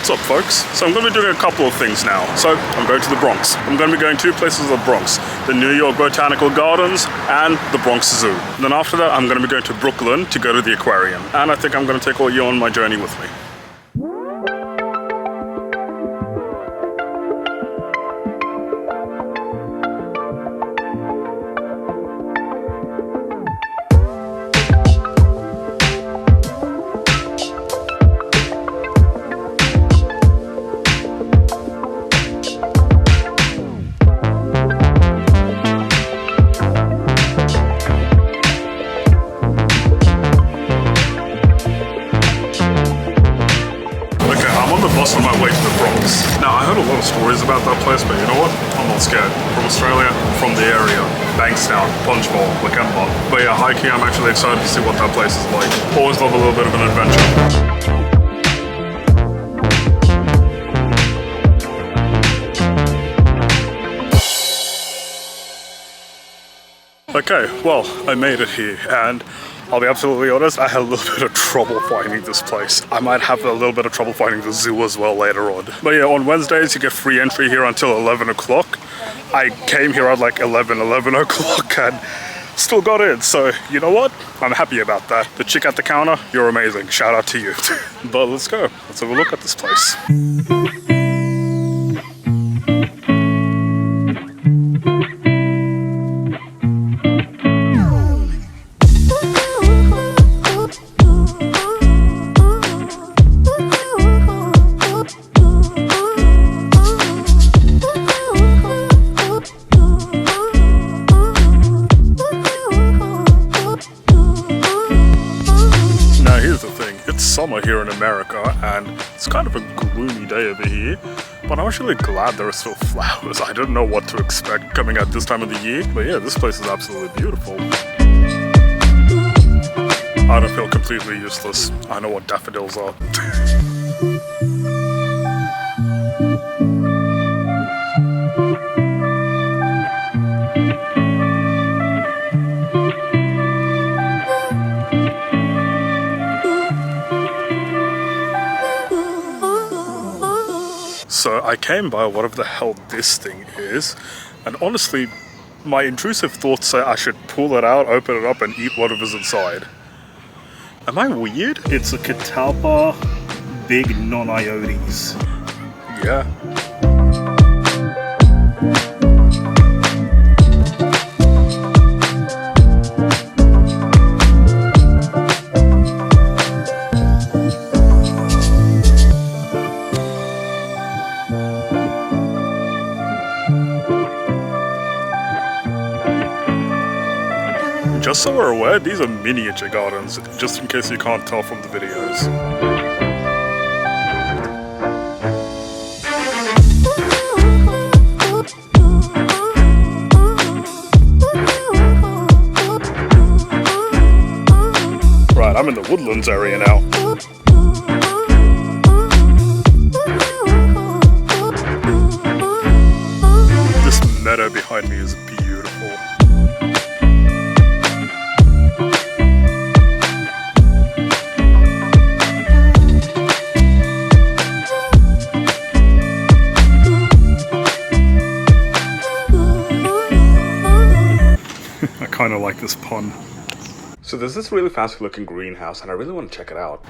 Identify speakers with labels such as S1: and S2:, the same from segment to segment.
S1: What's up, folks? So I'm going to be doing a couple of things now. So I'm going to the Bronx. I'm going to be going two places in the Bronx, the New York Botanical Gardens and the Bronx Zoo. Then after that, I'm going to be going to Brooklyn to go to the Aquarium. And I think I'm going to take all you on my journey with me. On my way to the Bronx. Now, I heard a lot of stories about that place, but you know what? I'm not scared. From Australia, from the area, Bankstown, Punchbowl, Lakemba. But yeah, hiking, I'm actually excited to see what that place is like. Always love a little bit of an adventure. Okay, well, I made it here, and I'll be absolutely honest, I had a little bit of trouble finding this place. I might have a little bit of trouble finding the zoo as well later on. But yeah, on Wednesdays, you get free entry here until 11 o'clock. I came here at like 11 o'clock and still got in. So, you know what? I'm happy about that. The chick at the counter, you're amazing. Shout out to you. But let's go. Let's have a look at this place. Summer here in America, and it's kind of a gloomy day over here, but I'm actually glad there are still flowers. I didn't know what to expect coming at this time of the year, but yeah, this place is absolutely beautiful. I don't feel completely useless. I know what daffodils are. So I came by whatever the hell this thing is, and honestly, my intrusive thoughts say I should pull it out, open it up, and eat whatever's inside. Am I weird? It's a catalpa big non-iotes. Yeah. Just so we're aware, these are miniature gardens, just in case you can't tell from the videos. Right, I'm in the woodlands area now. This meadow behind me is beautiful. I kind of like this pond. So there's this really fancy looking greenhouse and I really want to check it out.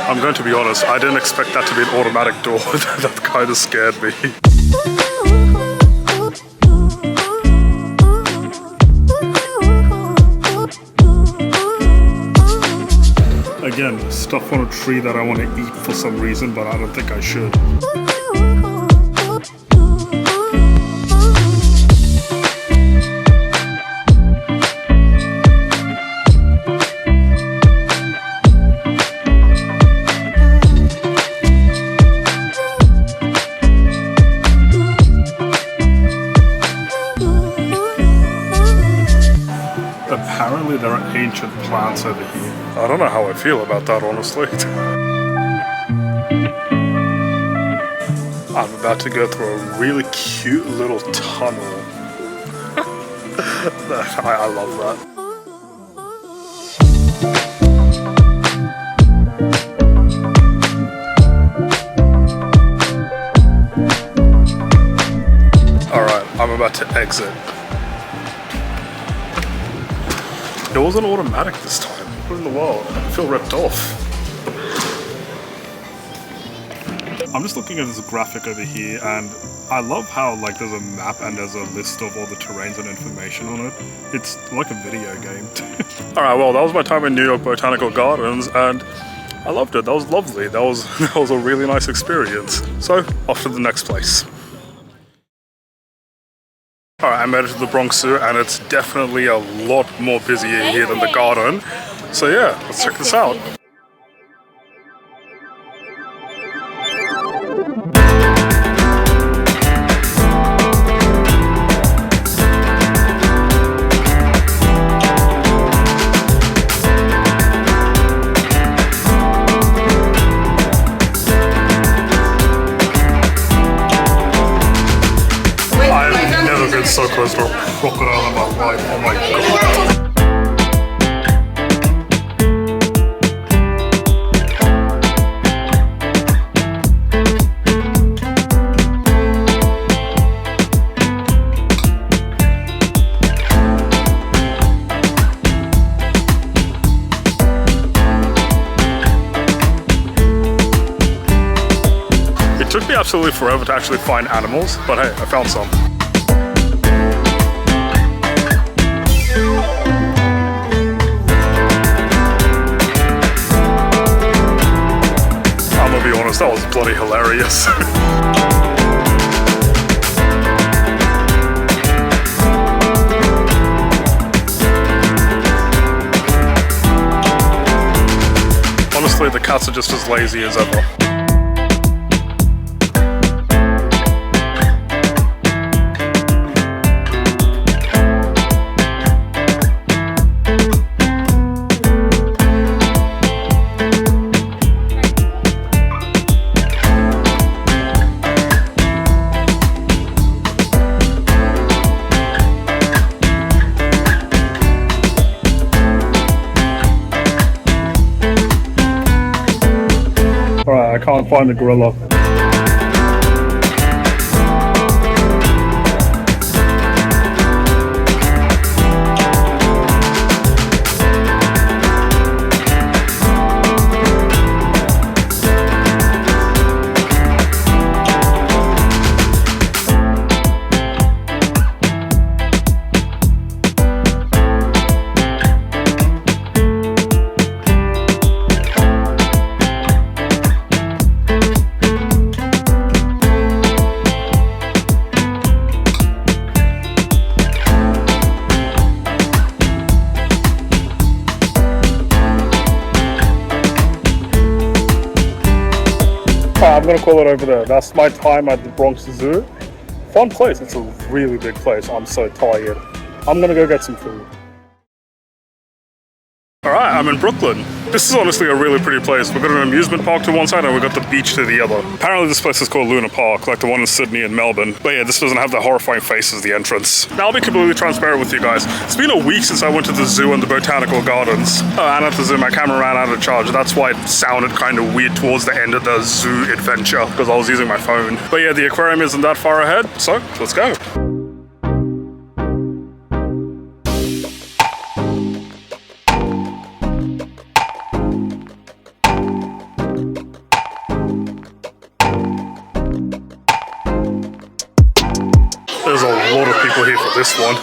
S1: I'm going to be honest, I didn't expect that to be an automatic door. That kind of scared me. Again, stuff on a tree that I want to eat for some reason, but I don't think I should. Apparently there are ancient plants over here. I don't know how I feel about that, honestly. I'm about to go through a really cute little tunnel. I love that. exit. It wasn't automatic this time. What in the world? I feel ripped off. I'm just looking at this graphic over here, and I love how like there's a map and there's a list of all the terrains and information on it. It's like a video game. Alright, well that was my time in New York Botanical Gardens, and I loved it. That was lovely. That was a really nice experience. So, off to the next place. Alright, I made it to the Bronx Zoo, and it's definitely a lot more busier here than the garden. So yeah, let's check this out. So close to a crocodile in my life, oh my god. It took me absolutely forever to actually find animals, but hey, I found some. To be honest, that was bloody hilarious. Honestly, the cats are just as lazy as ever. Alright, I can't find the gorilla. I'm gonna call it over there. That's my time at the Bronx Zoo. Fun place. It's a really big place. I'm so tired. I'm gonna go get some food. Alright, I'm in Brooklyn. This is honestly a really pretty place. We've got an amusement park to one side and we've got the beach to the other. Apparently this place is called Luna Park, like the one in Sydney and Melbourne. But yeah, this doesn't have the horrifying face as the entrance. Now I'll be completely transparent with you guys. It's been a week since I went to the zoo and the botanical gardens. And at the zoo, my camera ran out of charge. That's why it sounded kind of weird towards the end of the zoo adventure, because I was using my phone. But yeah, the aquarium isn't that far ahead, so let's go. There's a lot of people here for this one.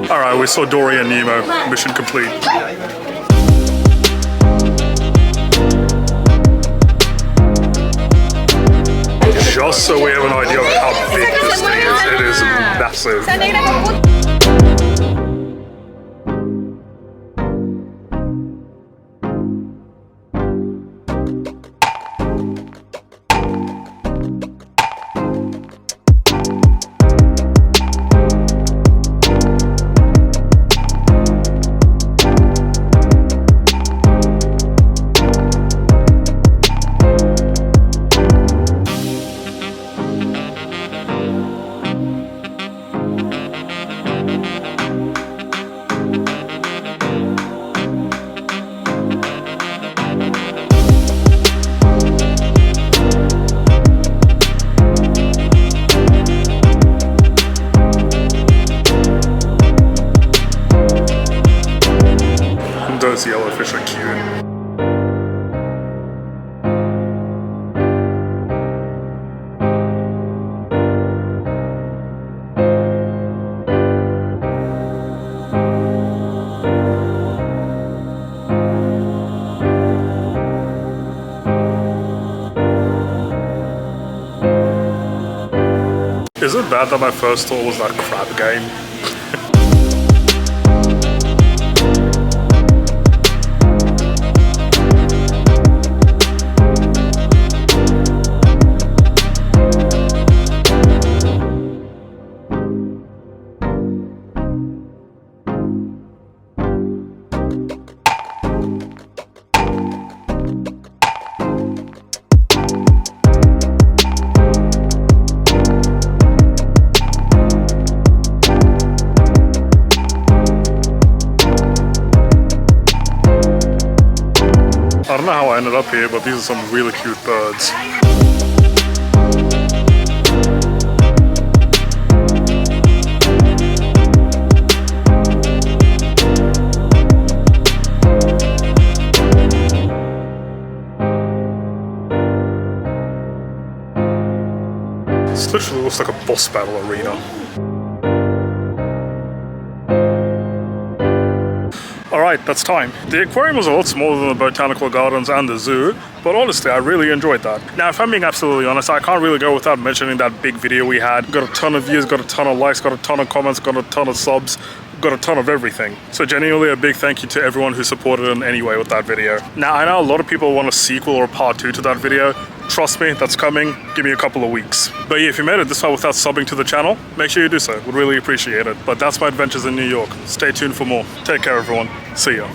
S1: Alright, we saw Dory and Nemo. Mission complete. Just so we have an idea of how big this thing is, it is massive. Is it bad that my first thought was that crab game? I don't know how I ended up here, but these are some really cute birds. This literally looks like a boss battle arena. Alright, that's time. The aquarium was a lot smaller than the Botanical Gardens and the zoo, but honestly, I really enjoyed that. Now, if I'm being absolutely honest, I can't really go without mentioning that big video we had. Got a ton of views, got a ton of likes, got a ton of comments, got a ton of subs, got a ton of everything. So genuinely a big thank you to everyone who supported in any way with that video. Now, I know a lot of people want a sequel or a part 2 to that video. Trust me, that's coming. Give me a couple of weeks. But yeah, if you made it this far without subbing to the channel, make sure you do so. Would really appreciate it. But that's my adventures in New York. Stay tuned for more. Take care, everyone. See ya.